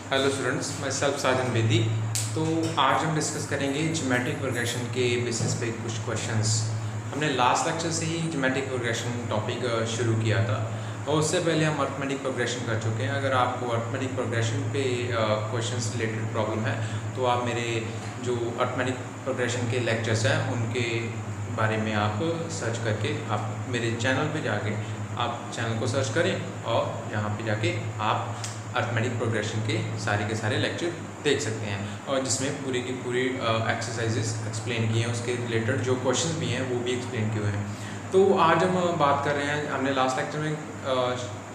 Hello students, मैं self साजन बेदी। तो आज हम डिस्कस करेंगे ज्योमेट्रिक प्रोग्रेशन के बेसिस पे कुछ क्वेश्चंस। हमने लास्ट लेक्चर से ही ज्योमेट्रिक प्रोग्रेशन टॉपिक शुरू किया था और उससे पहले हम अर्थमेटिक प्रोग्रेशन कर चुके हैं। अगर आपको अर्थमेटिक प्रोग्रेशन पे क्वेश्चंस रिलेटेड प्रॉब्लम है तो आप मेरे जो अर्थमेटिक प्रोग्रेशन के लेक्चर्स हैं उनके बारे में आप सर्च करके आप मेरे चैनल पे जाके आप चैनल को सर्च करें और यहाँ पे जाके आप अर्थमेटिक प्रोग्रेशन के सारे लेक्चर देख सकते हैं और जिसमें पूरी की पूरी एक्सरसाइजेस एक्सप्लेन किए हैं, उसके रिलेटेड जो क्वेश्चन भी हैं वो भी एक्सप्लेन किए हुए हैं। तो आज हम बात कर रहे हैं, हमने लास्ट लेक्चर में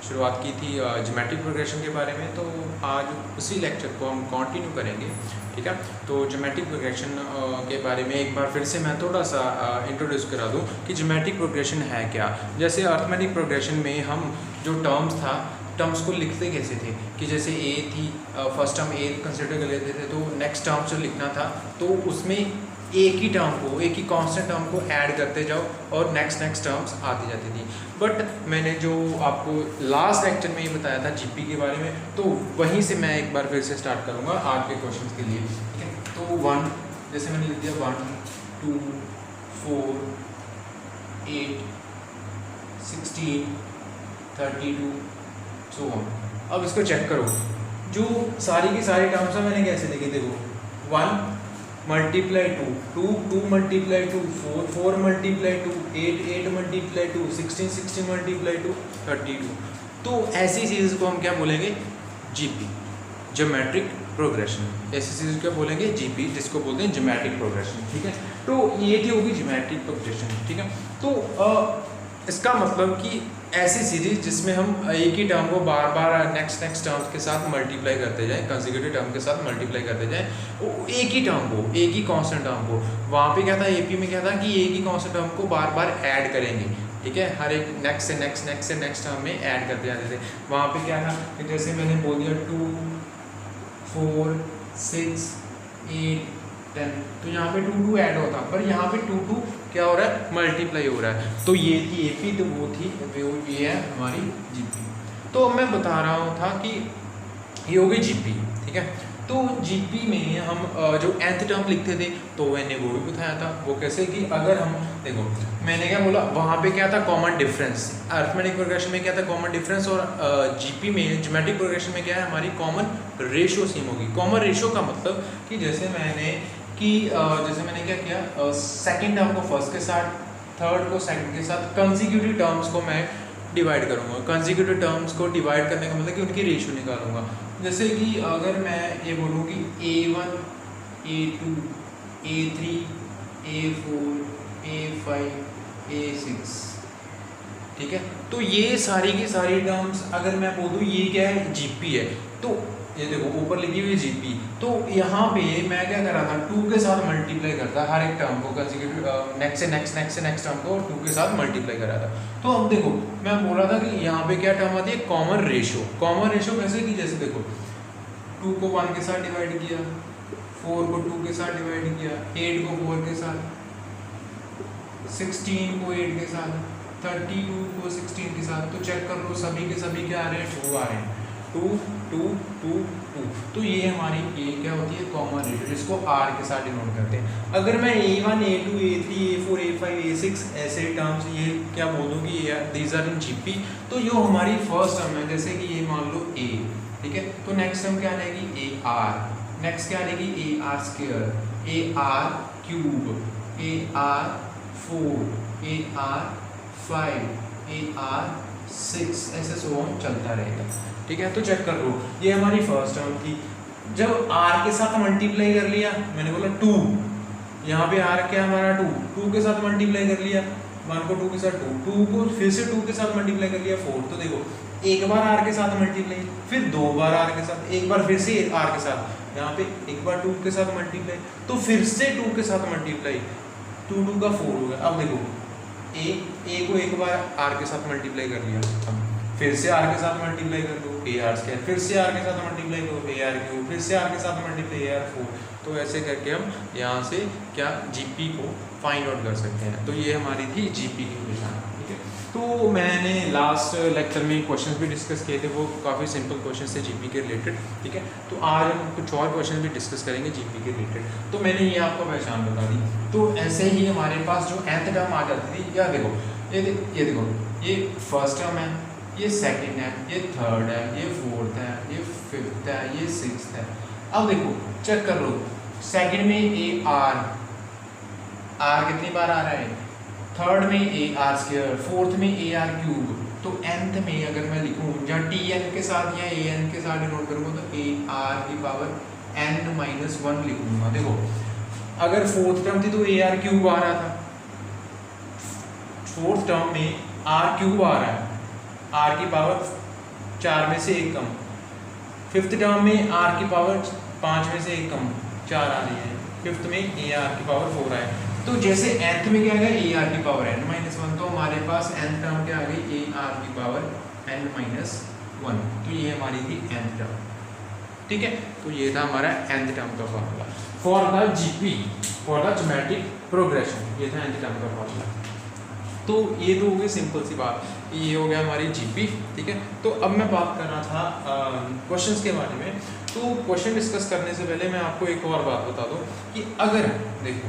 शुरुआत की थी ज्योमेट्रिक प्रोग्रेशन के बारे में, तो आज उसी लेक्चर को हम कंटिन्यू करेंगे। ठीक है, तो ज्योमेट्रिक प्रोग्रेशन के बारे में एक बार फिर से मैं थोड़ा सा इंट्रोड्यूस करा दूं कि ज्योमेट्रिक प्रोग्रेशन है क्या। जैसे अर्थमेटिक प्रोग्रेशन में हम जो टर्म्स को लिखते कैसे थे कि जैसे ए थी, फर्स्ट टर्म ए कंसिडर कर लेते थे, तो नेक्स्ट टर्म जो लिखना था तो उसमें एक ही टर्म को, एक ही कांस्टेंट टर्म को ऐड करते जाओ और नेक्स्ट टर्म्स आती जाती थी। बट मैंने जो आपको लास्ट लेक्चर में ये बताया था जीपी के बारे में, तो वहीं से मैं एक बार फिर से स्टार्ट करूँगा आज के क्वेश्चन के लिए। ठीक है, तो 1 जैसे मैंने लिख दिया 1 2 4 8 16 32 सो अब इसको चेक करो, जो सारी की सारी टर्म्स हैं मैंने कैसे लिखे। देखो 1 multiply 2 2 2 multiply 2 4 4 multiply 2 8 8 multiply 2 16 16 multiply 2 32। तो ऐसी चीज़ को हम क्या बोलेंगे, जीपी, ज्योमेट्रिक प्रोग्रेशन। ऐसी चीज़ क्या बोलेंगे, जीपी, जिसको बोलते हैं ज्योमेट्रिक प्रोग्रेशन। ठीक है, तो ये थी होगी ज्योमेट्रिक प्रोग्रेशन। ठीक है, तो इसका मतलब कि ऐसी सीरीज जिसमें हम एक ही टर्म को बार बार नेक्स्ट टर्म के साथ मल्टीप्लाई करते जाएं, कंसेक्यूटिव टर्म के साथ मल्टीप्लाई करते जाएं, एक ही टर्म को, एक ही कांस्टेंट टर्म को। वहाँ पे क्या था, एपी में क्या था कि एक ही कांस्टेंट टर्म को बार बार ऐड करेंगे। ठीक है, हर एक नेक्स्ट से नेक्स्ट टर्म में ऐड करते जाते थे। वहाँ पे क्या था कि जैसे मैंने बोल दिया 2 4 6 8 10, तो यहाँ पे 2 2 ऐड होता, पर यहाँ पे 2 2 क्या हो रहा है, मल्टीप्लाई हो रहा है। तो ये थी एपी, तो वो थी ये है हमारी जीपी। तो मैं बता रहा हूँ था कि ये हो गई जीपी। ठीक है, तो जीपी में हम जो nth टर्म लिखते थे तो मैंने वो भी बताया था। वो कैसे कि अगर हम देखो, मैंने क्या बोला, वहाँ पे क्या था, कॉमन डिफरेंस। अर्थमेटिक प्रोग्रेशन में क्या था, कॉमन डिफरेंस, और जीपी में, ज्योमेट्रिक प्रोग्रेशन में क्या है, हमारी कॉमन रेशियो सेम होगी। कॉमन रेशियो का मतलब कि जैसे मैंने क्या किया, सेकंड टर्म को फर्स्ट के साथ, थर्ड को सेकंड के साथ, कंसेक्यूटिव टर्म्स को मैं डिवाइड करूँगा। कंसेक्यूटिव टर्म्स को डिवाइड करने का मतलब कि उनकी रेशियो निकालूंगा। जैसे कि अगर मैं ये बोलूँ कि A1 A2 A3 A4 A5 A6, ठीक है, तो ये सारी की सारी टर्म्स अगर मैं बोलूँ ये क्या है, जीपी है। तो ये देखो ऊपर लिखी हुई जीपी, तो यहाँ पे मैं क्या कर रहा था, 2 के साथ मल्टीप्लाई करता हर एक टर्म को, कंसेक्यूटिव नेक्स्ट से नेक्स्ट टर्म को 2 के साथ मल्टीप्लाई कर रहा था। तो अब देखो मैं बोल रहा था कि यहाँ पे क्या टर्म आती है, कॉमन रेशियो। कॉमन रेशियो कैसे कि जैसे देखो 2 को 1 के साथ डिवाइड किया, 4 को 2 के साथ डिवाइड किया, 8 को 4 के साथ, 16 को 8 के साथ, 32 को 16 के साथ। तो चेक कर लो सभी के सभी क्या आ रहे हैं, 2 आ रहे हैं, 2 2 2 2। तो ये हमारी ये क्या होती है, कॉमन रेशियो, जिसको आर के साथ डिनोट करते हैं। अगर मैं A1 A2 A3 A4 A5 A6 ऐसे टर्म्स ये क्या बोलूँ कि दीज आर इन जीपी, तो ये हमारी फर्स्ट टर्म है। जैसे कि ये मान लो A, ठीक है, तो नेक्स्ट टर्म क्या आएगी, AR, नेक्स्ट क्या आएगी, AR square, AR cube, AR4 AR5 AR6, ऐसे सो चलता रहेगा। ठीक है, तो चेक कर लो, ये हमारी फर्स्ट टर्म थी। जब r के साथ मल्टीप्लाई कर लिया, मैंने बोला 2, यहाँ पे r क्या हमारा 2 के साथ मल्टीप्लाई कर लिया, 1 को 2 के साथ 2 को फिर से 2 के साथ मल्टीप्लाई कर लिया 4। तो देखो एक बार r के साथ मल्टीप्लाई, फिर 2 बार r के साथ, एक बार फिर से r के साथ, यहाँ पे एक बार 2 के साथ मल्टीप्लाई, तो फिर से 2 के साथ मल्टीप्लाई, 2 2 का 4 हो गया। अब देखो a को एक बार r के साथ मल्टीप्लाई कर लिया, फिर से r के साथ मल्टीप्लाई कर दो, AR स्क्वायर, फिर से r के साथ मल्टीप्लाई करो, AR क्यूब, फिर से r के साथ मल्टीप्लाई AR4। तो ऐसे करके हम यहाँ से क्या जीपी को फाइंड आउट कर सकते हैं। तो ये हमारी थी जीपी की निशान। ठीक है, तो तो मैंने लास्ट लेक्चर में क्वेश्चंस भी डिस्कस किए थे, वो काफ़ी सिंपल क्वेश्चंस थे जीपी के रिलेटेड, ठीक है। तो आज हम कुछ और क्वेश्चन भी डिस्कस करेंगे जीपी के रिलेटेड। तो मैंने ये आपको पहचान बता दी। तो ऐसे ही हमारे पास जो nth टर्म आ जाती थी, या देखो ये देखो, ये फर्स्ट टर्म है, ये सेकंड है, ये थर्ड है, ये फोर्थ है, ये फिफ्थ है, ये सिक्स्थ है। अब देखो चेक कर लो, सेकंड में ए आर कितनी बार आ रहा है, थर्ड में ए आर स्क्वायर, फोर्थ में ए आर क्यूब। तो nth में अगर मैं लिखूँ या टी एन के साथ या ए एन के साथ डिनोट करूँगा तो ए आर की पावर n-1 लिखूँगा। देखो अगर फोर्थ टर्म थी तो ए आर क्यूब आ रहा था, फोर्थ टर्म में आर क्यूब आ रहा है, आर की पावर 4 में से 1 कम। फिफ्थ टर्म में आर की पावर 5 में से 1 कम, 4 आ रही है। फिफ्थ में ए आर की पावर 4 आए। तो जैसे nth में क्या आ गया, ए आर की पावर n-1, तो हमारे पास nth टर्म क्या आ गई, ए आर की पावर n-1। तो ये हमारी थी nth टर्म, ठीक है। तो ये था हमारा nth टर्म का formula for the GP, for the geometric progression. ये था nth टर्म का फॉर्मूला। तो ये तो हो गई सिंपल सी बात, ये हो गया हमारी जीपी, ठीक है। तो अब मैं बात कर रहा था क्वेश्चंस के बारे में। तो क्वेश्चन डिस्कस करने से पहले मैं आपको एक और बात बता दूं कि अगर देखो,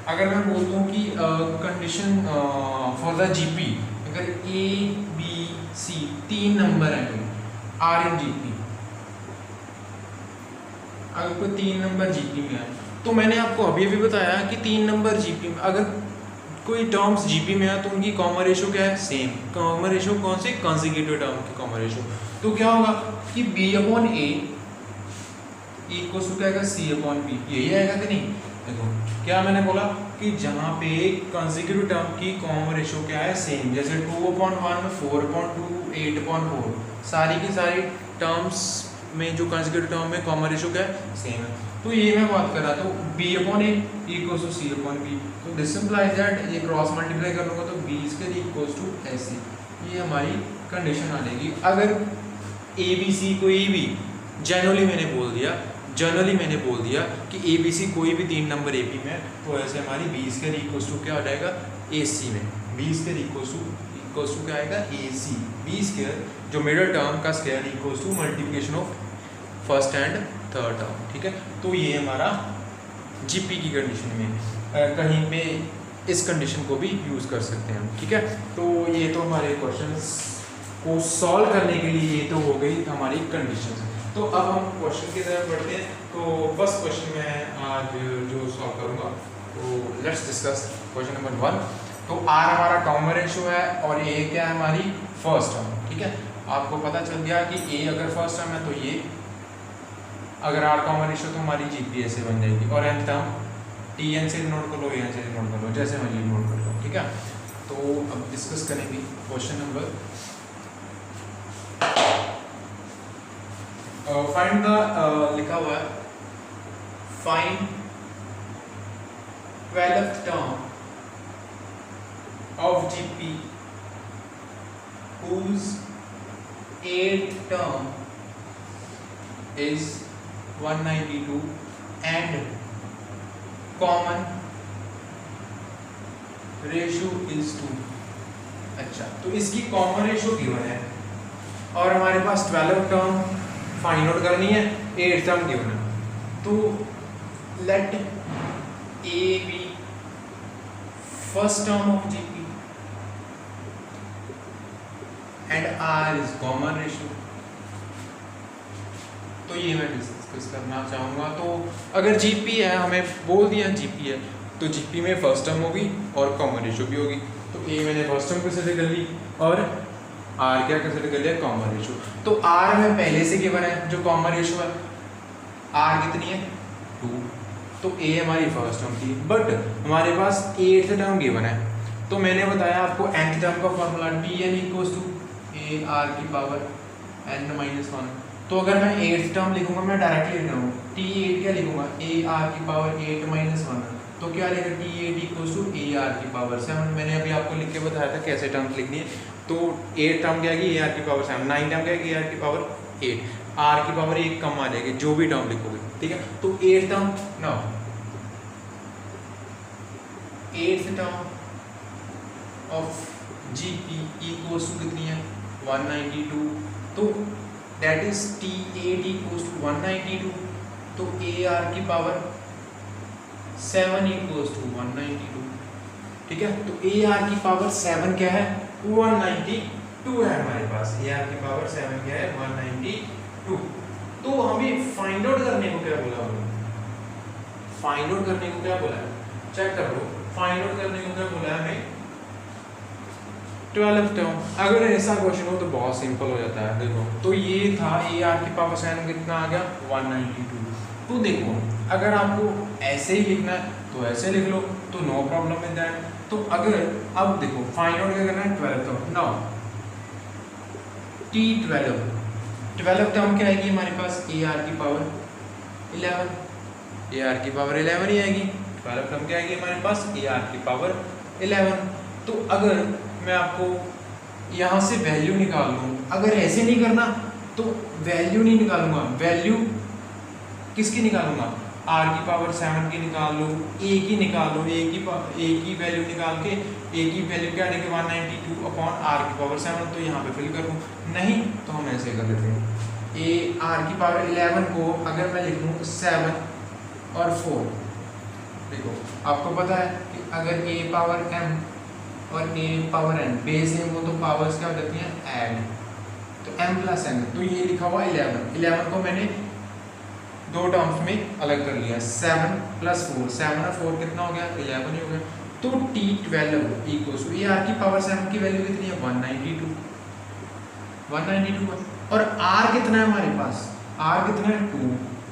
अगर मैं बोलता हूँ कि कंडीशन फॉर द जीपी, अगर ए बी सी 3 नंबर है कोई आर इन जीपी, अगर कोई 3 नंबर जीपी में है, तो मैंने आपको अभी भी बताया कि 3 नंबर जीपी में अगर कोई टर्म्स जीपी में है तो उनकी कॉमन रेशो क्या है, सेम। कॉमन रेशो कौन सी, कंसेक्यूटिव टर्म की कॉमन रेशो। तो क्या होगा कि B upon A equals to क्या आएगा, सी अपॉन बी, यही आएगा कि नहीं। देखो क्या मैंने बोला कि जहाँ पे कंसेक्यूटिव टर्म की कॉमन रेशो क्या है, सेम। जैसे 2/1, 4/2, 8/4, सारी की सारी टर्म्स में जो कंसेक्यूटिव टर्म में कॉमन रेशो क्या है, सेम है। तो ये मैं बात कर रहा था, B upon A equals to C upon B. तो दिस इंप्लाइज दैट ये क्रॉस मल्टीप्लाई कर लूँगा तो बी स्क्वायर इक्वल्स टू ऐसे, ये हमारी कंडीशन आ जाएगी। अगर ए बी सी कोई भी जनरली मैंने बोल दिया कि ए बी सी कोई भी 3 नंबर ए पी में, तो ऐसे हमारी बी स्क्वायर इक्वल्स टू क्या हो जाएगा, ए सी में बी स्क्वायर इक्वल्स टू क्या आएगा, ए सी। बी स्क्वायर जो मिडल टर्म का square equals to multiplication of first and third term, ठीक है। तो ये हमारा जीपी की कंडीशन में कहीं पे इस कंडीशन को भी यूज़ कर सकते हैं हम, ठीक है। तो ये तो हमारे क्वेश्चंस को सॉल्व करने के लिए ये तो हो गई हमारी कंडीशन। तो अब हम क्वेश्चन की तरफ बढ़ते हैं। तो फर्स्ट क्वेश्चन मैं आज जो सॉल्व करूँगा, तो लेट्स डिस्कस क्वेश्चन नंबर 1। तो आर हमारा कॉमन रेशो है और ए क्या है, हमारी फर्स्ट टर्म, ठीक है। आपको पता चल गया कि ए अगर फर्स्ट टर्म है तो ये, अगर आर कॉमन रेशो तो हमारी जीपी ऐसे बन जाएगी। और nth टर्म टी एन से नोट कर लो, ए एन से नोट कर लो, जैसे मर्जी नोट कर लो, ठीक है। तो अब डिस्कस करेंगे क्वेश्चन नंबर फाइंड द लिखा हुआ है, find 12th term of GP whose 8th term is 192 and common ratio is 2। अच्छा, तो इसकी कॉमन रेशो गिवन है और हमारे पास 12th टर्म फाइंड आउट करनी है, 8th टर्म गिवन है। तो let A be first term of GP and R is common ratio. तो ये मैं डिस्कस करना चाहूँगा। तो अगर जीपी है, हमें बोल दिया जीपी है, तो जीपी में फर्स्ट टर्म होगी और कॉमन रेशो भी होगी। तो ए मैंने फर्स्ट टर्म कंसिडर कर ली और आर क्या कंसिडर कर लिया, कॉमन रेशो। तो आर में पहले से गिवन है जो कॉमन रेशो है, आर कितनी है 2। तो ए हमारी फर्स्ट टर्म थी, बट हमारे पास 8th टर्म गिवन है। तो मैंने बताया आपको nth टर्म का formula T N equals to A R की पावर n-1। तो अगर मैं 8th टर्म लिखूंगा, मैं डायरेक्टली लिख रहा हूँ, T8 क्या लिखूंगा, ए आर की पावर 8-1। तो क्या लिखा, T8 equals to A R की पावर 7। मैंने अभी आपको लिख के बताया था कैसे टर्म्स लिखनी है। तो 8 टर्म क्या आएगी, ए आर की पावर 7, 9 टर्म क्या आएगी, ए आर की पावर 8, आर की पावर 1 कम आ जाएगी जो भी टर्म लिखोगे, ठीक है। तो 8th टर्म ना, 8th term of G P equals to कितनी है 192, तो that is T A D equals to 192, तो ए आर की पावर 7 इक्वल्स टू 192, ठीक है। तो ए आर की पावर 7 क्या है 192 है हमारे पास, ए आर की पावर 7 क्या है 192। तो हमें फाइंड आउट करने को क्या बोला हमने, फाइंड आउट करने को क्या बोला है, चेक कर लो, फाइंड आउट करने को क्या बोला है हमें 12 टर्म। अगर ऐसा क्वेश्चन हो तो बहुत सिंपल हो जाता है, देखो तो ये था ए आर की पावर 7 कितना आ गया 192। तो देखो अगर आपको ऐसे ही लिखना है तो ऐसे लिख लो, तो नो प्रॉब्लम विद दैट। तो अगर अब देखो फाइंड आउट क्या करना है 12 टर्म, नाउ T12 टर्म क्या आएगी हमारे पास ए आर की पावर 11, ए आर की पावर 11 ही आएगी। 12 टर्म क्या आएगी हमारे पास ए आर की पावर 11। तो अगर मैं आपको यहाँ से वैल्यू निकाल लूँ, अगर ऐसे नहीं करना तो वैल्यू नहीं निकालूंगा, वैल्यू किसकी निकालूंगा आर की पावर 7 की निकाल लो, ए की निकाल लो, ए की वैल्यू निकाल के ए की वैल्यू क्या आएगी 192 अपॉन आर की पावर 7, तो यहाँ पे फिल कर दूँ, नहीं तो हम ऐसे कर लेते हैं ए आर की पावर 11 को अगर मैं लिख लूँ 7 और 4, देखो आपको पता है कि अगर ए पावर m और ए पावर n बेस सेम हो तो पावर्स क्या हो जाती हैं ऐड, तो m प्लस n, तो ये लिखा हुआ 11 को मैंने दो टर्म्स में अलग कर लिया, 7 प्लस 4, 7 और 4 कितना हो गया 11 ही हो गया। तो T12 equals to A R की पावर 7 की वैल्यू कितनी है 192 है, और r कितना है हमारे पास, r कितना है 2,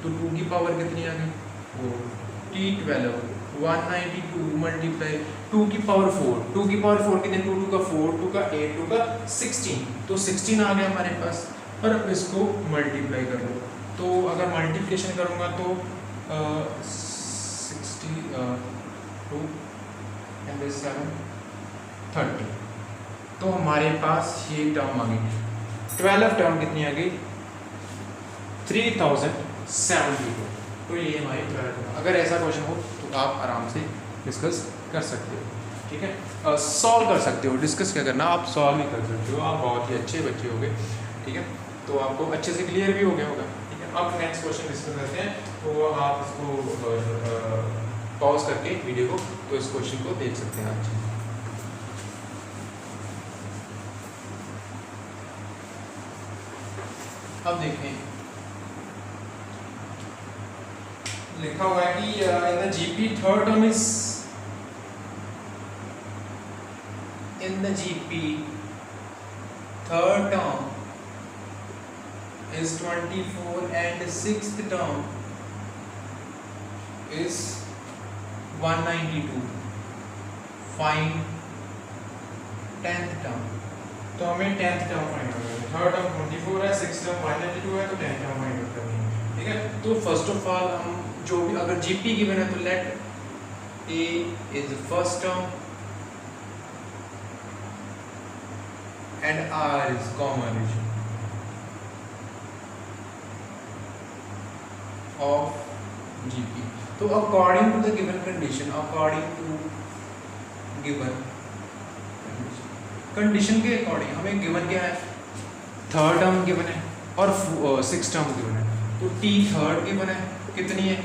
तो 2 की पावर कितनी आ गई 4, T12 192 मल्टीप्लाई 2 की पावर 4, 2 की पावर 4 कितने 2 का 4, 2 का 8, 2 का 16, तो 16 आ गया हमारे पास। और अब इसको मल्टीप्लाई कर लो, तो अगर मल्टीप्लिकेशन करूँगा तो 62 एंड 7 30, तो हमारे पास ये टर्म आ गई 12 टर्म कितनी आ गई 3072। तो ये हमारी 12 टर्म। अगर ऐसा क्वेश्चन हो तो आप आराम से डिस्कस कर सकते हो, ठीक है, सॉल्व कर सकते हो, डिस्कस क्या करना आप सॉल्व भी कर सकते हो, आप बहुत ही अच्छे बच्चे हो गए, ठीक है, तो आपको अच्छे से क्लियर भी हो गया होगा, ठीक है। अब नेक्स्ट क्वेश्चन डिस्कस करते हैं, तो आप इसको पॉज करके वीडियो को तो इस क्वेश्चन को देख सकते हैं आप। अब देखें लिखा हुआ है कि in the GP third term is in the GP third term is 24 and sixth term is 192, find 10th term। तो हमें 10th term फाइंड करना है, थर्ड टर्म 24 है, सिक्स्थ टर्म 192 है, तो 10th term फाइंड करनी है, ठीक है। तो फर्स्ट ऑफ ऑल हम जो भी अगर जीपी गिवन है तो let A is first term and R is common of GP। तो according to the given condition, condition के अकॉर्डिंग हमें गिवन क्या है, थर्ड टर्म गिवन है और सिक्स टर्म गिवन है, तो T थर्ड गिवन है कितनी है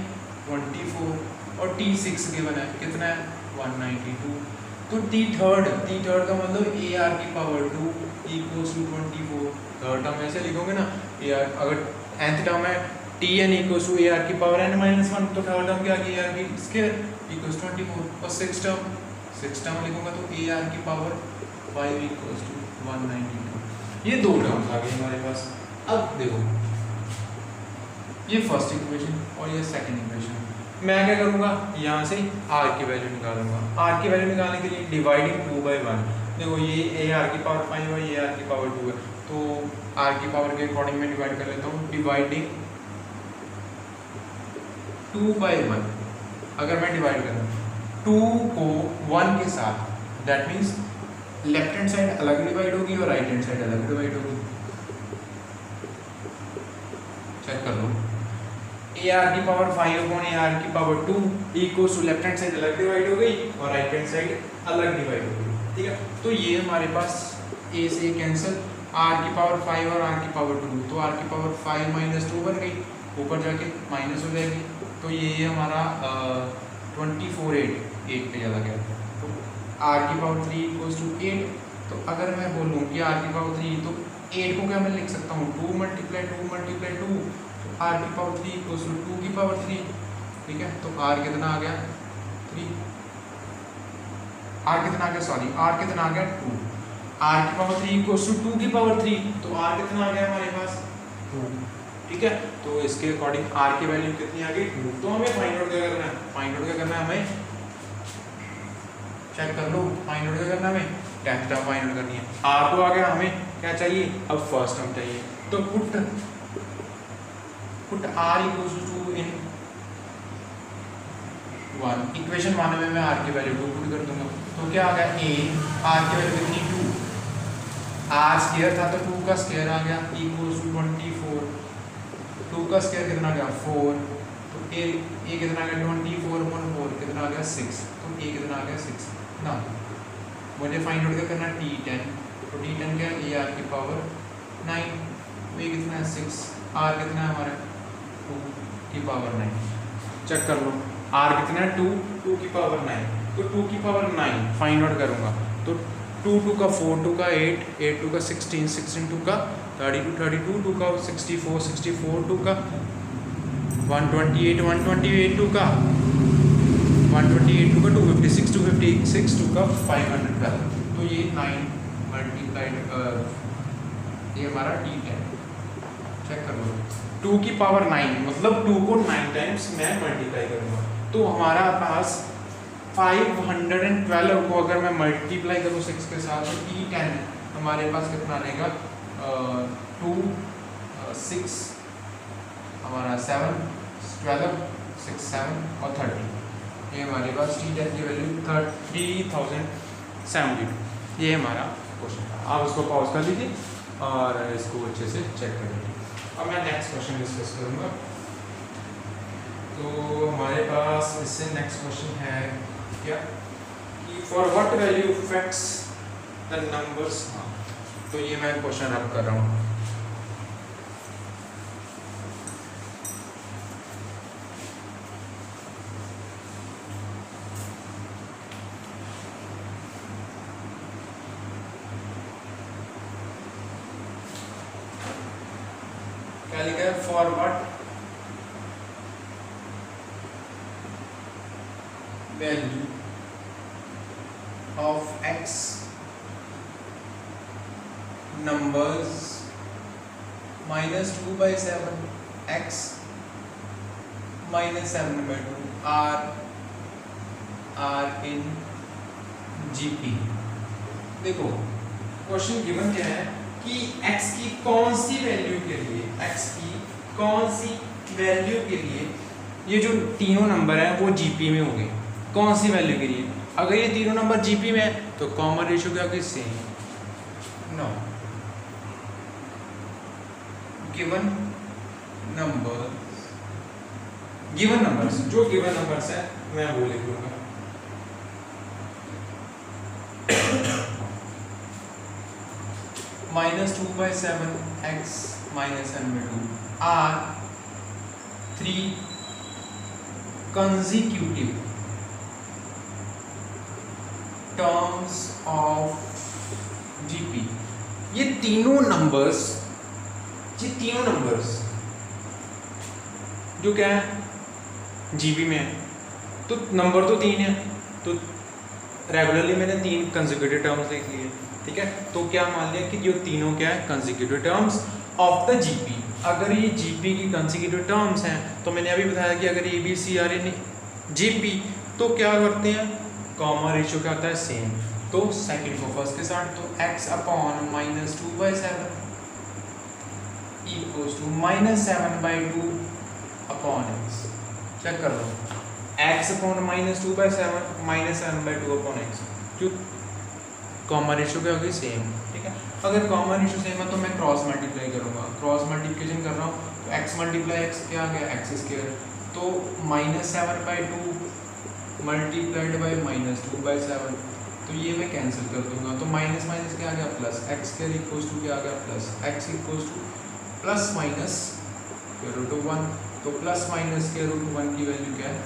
24 और T सिक्स गिवन है कितना है 192। तो T थर्ड का मतलब ए आर की power 2 equals to 24, third term ऐसे लिखोगे ना ए आर, अगर nth टर्म है T N equals to A R की पावर n माइनस 1, तो थर्ड टर्म क्या आ गई ए आर की स्क्वायर इक्वल्स 24, और सिक्स टर्म लिखूंगा तो ए आर की पावर 5 इक्वल्स टू 192। ये दो टर्म्स आ गए हमारे पास। अब देखो ये फर्स्ट इक्वेशन और ये सेकंड इक्वेशन, मैं क्या करूँगा यहाँ से आर की वैल्यू निकालूंगा, आर की वैल्यू निकालने के लिए डिवाइडिंग 2/1, देखो ये ए आर की पावर 5 है, ये आर की पावर 2 है, तो आर की पावर के अकॉर्डिंग में डिवाइड कर लेता हूँ, डिवाइडिंग 2/1। अगर मैं डिवाइड करूँ 2 को 1 के साथ, that means left hand side अलग डिवाइड होगी और राइट हैंड साइड अलग डिवाइड होगी, चेक कर लो। ए आर की पावर 5 अपॉन ए आर की power 2 equals to left hand side अलग डिवाइड हो गई और राइट हैंड साइड अलग डिवाइड हो गई, ठीक है। तो ये हमारे पास a से कैंसिल, r की पावर 5 और r की पावर 2, तो r की पावर 5 माइनस 2 बन गई, ऊपर जाके माइनस हो जाएगी, तो ये हमारा 24/8 पे ज़्यादा गया। तो r की पावर 3 इक्वल्स टू 8। तो अगर मैं बोलूँ कि r की पावर 3, तो 8 को क्या मैं लिख सकता हूँ 2 मल्टीप्लाई 2 मल्टीप्लाई 2, तो r की पावर 3 इक्वल्स टू 2 की पावर 3। ठीक है, तो r कितना आ गया 3, r कितना आ गया, सॉरी r कितना आ गया 2, r की पावर 3 इक्वल्स टू 2 की पावर 3, तो r कितना आ गया हमारे पास 2। ठीक है, तो इसके अकॉर्डिंग r की वैल्यू कितनी आ गई 2। तो हमें फाइंड आउट क्या करना है, फाइंड आउट क्या करना है, हमें चेक कर लो, फाइंड आउट क्या करना है, हमें टेंथ टर्म फाइंड आउट करनी है। r तो आ गया, हमें क्या चाहिए, अब फर्स्ट टर्म चाहिए, तो put r equals to 2 in 1, equation 1 में मैं r की वैल्यू 2 पुट कर दूंगा, तो क्या आ गया a, r की वैल्यू कितनी 2, r स्क्वायर था तो 2 का स्क्वायर आ गया इक्वल्स टू 24, 2 का स्क्वायर कितना आ गया 4, तो a कितना आ गया 24/4 कितना आ गया 6, तो a कितना आ गया 6 ना। मुझे फाइंड आउट क्या करना है t10, तो t10 क्या है a r की पावर 9, तो ये कितना है 6, r कितना है हमारा 2 की पावर 9। चेक कर लो r कितना है 2 की पावर 9, तो 2 की पावर 9 फाइंड आउट करूँगा, तो 2 का 4, 2 का 8, 8 2 का 16, 16 2 का 32, 32 2 का 64, 64 2 का 128, 128 2 का 128 2 का 256, 256 2 का 512, तो ये 9 मल्टीप्लाइड ये हमारा t10। चेक कर लो 2 की पावर 9 मतलब 2 को 9 टाइम्स मैं मल्टीप्लाई करूँगा, तो हमारा पास 512 को अगर मैं मल्टीप्लाई करूँ 6 के साथ, तो t10 हमारे पास कितना रहेगा 2 6 हमारा 7 12 6 7 और 30, ये हमारे पास t10 की वैल्यू 3072, ये हमारा क्वेश्चन था। आप उसको पॉज कर लीजिए और इसको अच्छे से चेक कर लीजिए। अब मैं नेक्स्ट क्वेश्चन डिस्कस करूँगा। तो हमारे पास इससे नेक्स्ट क्वेश्चन है क्या कि for what value effects the numbers, तो ये मैं क्वेश्चन रब कर रहा हूँ। क्या लिखा है, for what value of x numbers -2/7 x -7/2 are in GP। देखो क्वेश्चन गिवन क्या है कि x की कौन सी वैल्यू के लिए, x की कौन सी वैल्यू के लिए ये जो तीनों नंबर हैं वो जीपी में होंगे, कौन सी वैल्यू के लिए। अगर ये तीनों नंबर जीपी में है तो कॉमन रेशियो क्या होगी, सेम। नो गिवन नंबर्स जो गिवन नंबर्स है मैं वो लिख लूंगा। -2/7 x -7/2 are 3 consecutive terms of GP। ये तीनों नंबर्स जो क्या है जीपी में है, तो नंबर तो 3 है, तो रेगुलरली मैंने 3 कंसेक्यूटिव टर्म्स लिख लिए। ठीक है, तो क्या मान लिया कि जो तीनों क्या है consecutive terms of the GP. अगर ये जीपी की कंसेक्यूटिव टर्म्स हैं तो मैंने अभी बताया कि अगर A B C are in GP तो क्या करते हैं, कॉमन रेशियो क्या होता है, सेम। तो सेकंड को फर्स्ट के साथ, तो x upon -2/7 equals to -7/2 upon x। Check कर लो, x अपॉन -2/7 -7/2 अपॉन x, जो कॉमन रेशियो क्या होगी, सेम। ठीक है, अगर कॉमन रेशियो सेम है तो मैं क्रॉस मल्टीप्लाई करूँगा, क्रॉस मल्टीप्लिकेशन कर रहा हूँ, तो x मल्टीप्लाई x क्या आ गया, x स्क्वायर, तो -7/2 मल्टीप्लाइड बाई -2/7, तो ये मैं कैंसिल कर दूंगा, तो माइनस माइनस क्या आ गया plus, X square equals to क्या आ गया plus, X equals to plus minus square root of 1, तो प्लस माइनस स्क्वायर रूट 1 की वैल्यू क्या है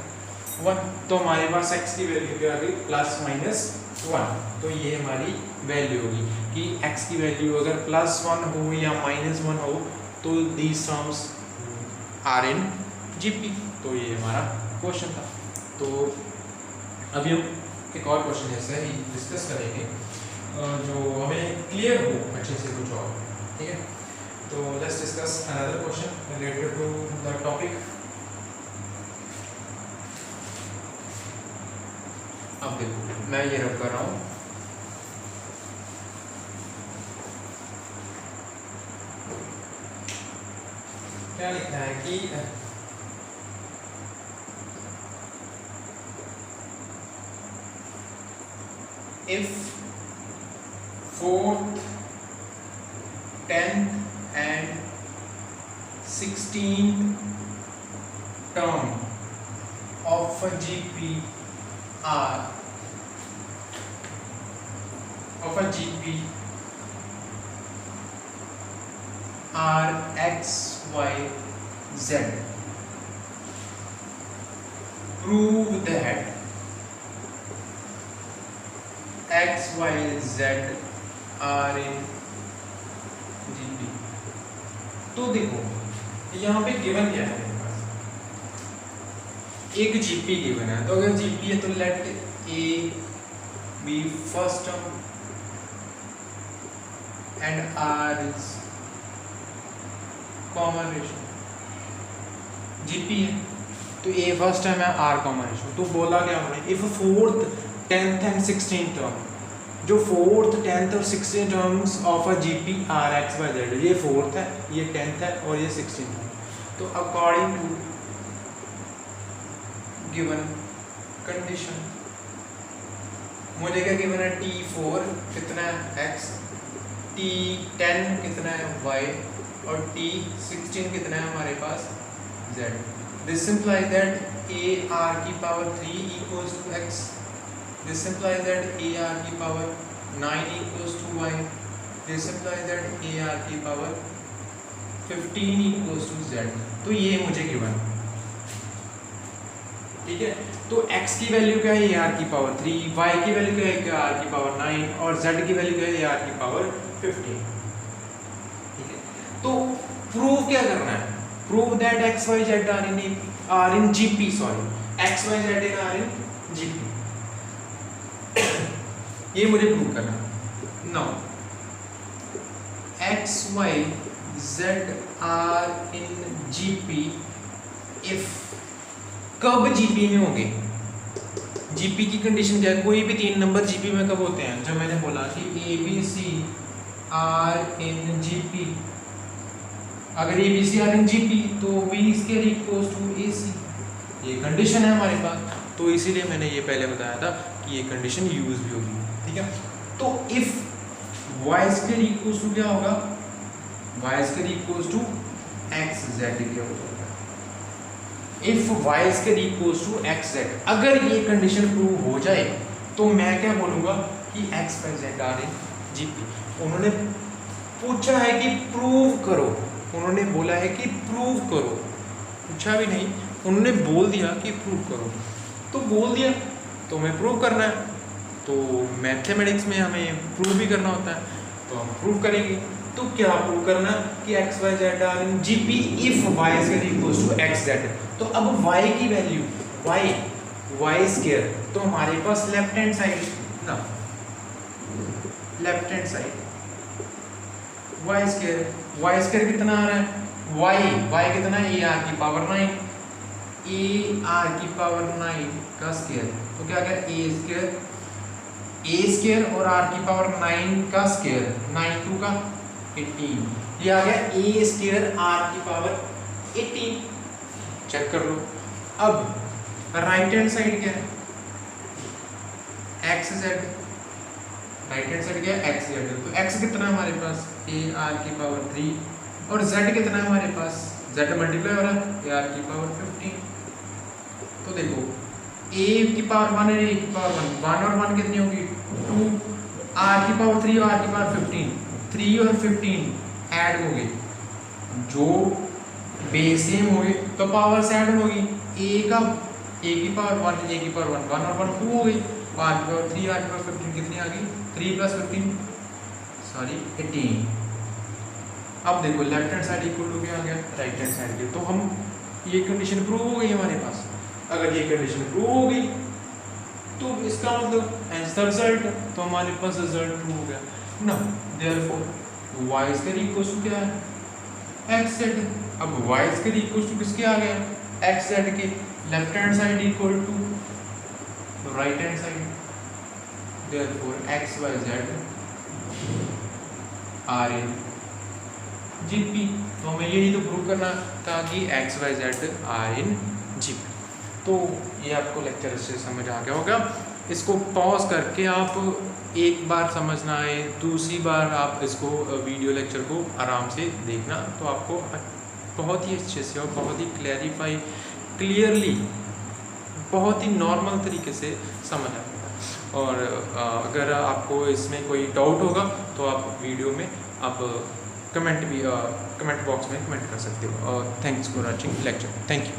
1, तो हमारे पास x की वैल्यू क्या आ गई प्लस माइनस 1, तो ये हमारी वैल्यू होगी कि x की वैल्यू अगर प्लस 1 हो या माइनस 1 हो तो these terms are in GP. तो ये हमारा क्वेश्चन था। तो अभी हम एक और क्वेश्चन जैसे डिस्कस करेंगे जो हमें क्लियर हो अच्छे से कुछ और, ठीक है। तो let's discuss another question related to the topic. अब देखो मैं ये रब कर रहा हूँ, क्या लिखा है कि if 4th, 10th and 16th term of a GP are x, y, z, prove that x, y, z are in GP। तो देखो यहाँ पे गिवन क्या है मेरे पास, एक जीपी गिवन है, तो अगर जीपी है तो let A be first term and R is common ratio. GP है तो ए फर्स्ट टर्म है, आर कॉमन रेशियो। तो बोला क्या हमने, if 4th, 10th and 16th term, जो 4th, 10th और 16th terms of a GP are X Y Z, ये 4th है, ये 10th है और ये 16th है। तो अकॉर्डिंग टू गिवन कंडीशन मुझे क्या गिवन है, T4 कितना है x, T10 कितना है y और T16 कितना है हमारे पास z। This implies that a r की power 3 equals to x, this implies that a r की power 9 equals to y, this implies that a r की पावर 15 equals to z। तो ये मुझे गिवन, ठीक है। तो x की वैल्यू क्या है, आर की पावर 3, y की वैल्यू क्या है, आर की पावर 9 और z की वैल्यू क्या है, आर की पावर 15, ठीक है। तो प्रूव क्या करना है, prove that x y z are in GP, sorry x y z are in GP, ये मुझे प्रूव करना। Now x y z are in GP if, कब जीपी में होंगे, जीपी की कंडीशन क्या है, कोई भी 3 नंबर जीपी में कब होते हैं, जब मैंने बोला कि A B C are in GP, अगर A B C are in GP तो B square equals to A C, ये कंडीशन है हमारे पास। तो इसीलिए मैंने ये पहले बताया था कि ये कंडीशन यूज भी होगी, ठीक है। तो if Y square equals to क्या होगा, Y square equals to X Z क्या होगा, if Y square equals to X Z, अगर ये कंडीशन प्रूव हो जाए तो मैं क्या बोलूँगा कि X Y Z are in GP. उन्होंने पूछा है कि प्रूव करो, उन्होंने बोला है कि प्रूव करो, पूछा भी नहीं, उन्होंने बोल दिया कि प्रूव करो, तो बोल दिया तो हमें प्रूव करना है। तो मैथमेटिक्स में हमें प्रूव भी करना होता है, तो हम प्रूव करेंगे। तो क्या प्रूव करना कि X Y Z are in GP if Y square equals to X Z. तो अब y की वैल्यू y स्क्वायर, तो हमारे पास लेफ्ट हैंड साइड ना, left hand side y square कितना आ रहा है, y कितना है, a r की पावर 9, a r की पावर 9 का स्क्वायर, तो क्या आ गया a स्क्वायर और r की पावर 9 का स्क्वायर, 9 2 का 18, ये आ गया a स्क्वायर r की पावर 18, चेक कर लो। अब राइट हैंड साइड क्या है, x Z, right hand side क्या है एक्स जेड, तो एक्स कितना है हमारे पास ए आर की पावर 3 और जेड कितना है हमारे पास, जेड मल्टीप्लाई हो रहा है ए आर की पावर 15। तो देखो ए की पावर 1 है, ए की पावर 1 और 1 कितनी होगी 2 आर की पावर 3 और आर की पावर 15, 3 और 15 ऐड हो गए, जो बेस सेम हो गए तो पावर से ऐड होगी, ए की पावर 1, ए की पावर 1, 1 और 1 2 हो गई, आर की पावर 3, आर की पावर 15 कितनी आ गई, 3 + 15 सॉरी 18। अब देखो left hand side equal to क्या आ गया, राइट हैंड साइड के, तो हम ये कंडीशन प्रूव हो गई हमारे पास। अगर ये कंडीशन प्रूव हो गई तो इसका मतलब एज द रिजल्ट, तो हमारे पास रिजल्ट प्रूव हो गया ना। Therefore y square equal to क्या है, x z। अब y स्क्वायर इक्वल टू किसके आ गया, x z के, left hand side equal to right hand side, therefore x y z are in GP. तो हमें यही तो प्रूव करना था कि x y z are in GP. तो ये आपको लेक्चर से समझ आ गया होगा। इसको पॉज करके आप एक बार समझना है, दूसरी बार आप इसको वीडियो लेक्चर को आराम से देखना, तो आपको बहुत ही अच्छे से और बहुत ही क्लियरली बहुत ही नॉर्मल तरीके से समझ आएगा। और अगर आपको इसमें कोई डाउट होगा तो आप वीडियो में आप कमेंट बॉक्स में कमेंट कर सकते हो। Thanks for watching lecture, thank you.